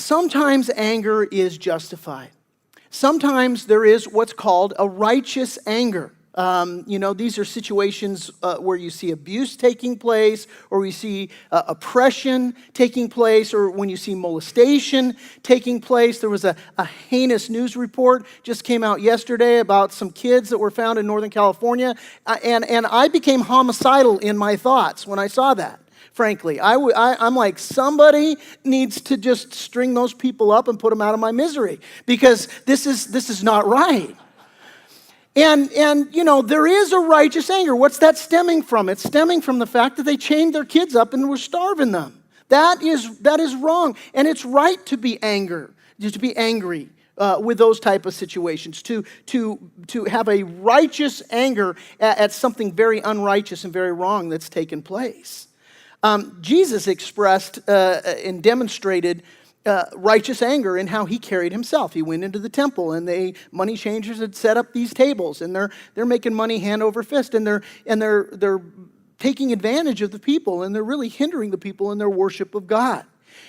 sometimes anger is justified. Sometimes there is what's called a righteous anger. These are situations where you see abuse taking place, or you see oppression taking place, or when you see molestation taking place. There was a heinous news report just came out yesterday about some kids that were found in Northern California, and I became homicidal in my thoughts when I saw that. Frankly, I'm like, somebody needs to just string those people up and put them out of my misery, because this is not right. And there is a righteous anger. What's that stemming from? It's stemming from the fact that they chained their kids up and were starving them. That is wrong, and it's right to be angry with those type of situations, to have a righteous anger at something very unrighteous and very wrong that's taken place. Jesus expressed and demonstrated righteous anger in how he carried himself. He went into the temple, and money changers had set up these tables, and they're making money hand over fist, and they're taking advantage of the people, and they're really hindering the people in their worship of God.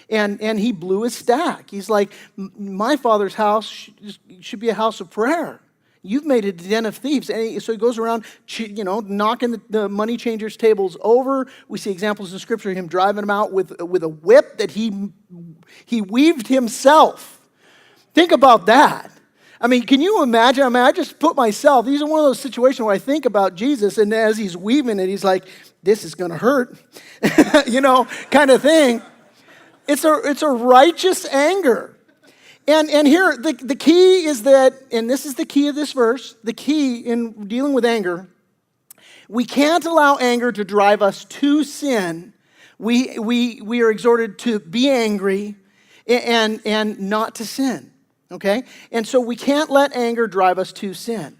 And he blew his stack. He's like, my Father's house should be a house of prayer. You've made it a den of thieves. And so he goes around, knocking the money changers' tables over. We see examples in Scripture of him driving them out with a whip that he weaved himself. Think about that. I mean, can you imagine? I just put myself, these are one of those situations where I think about Jesus, and as he's weaving it, he's like, this is going to hurt, kind of thing. It's a righteous anger. And here, the key is that, and this is the key of this verse, the key in dealing with anger, we can't allow anger to drive us to sin. We are exhorted to be angry and not to sin, okay? And so we can't let anger drive us to sin.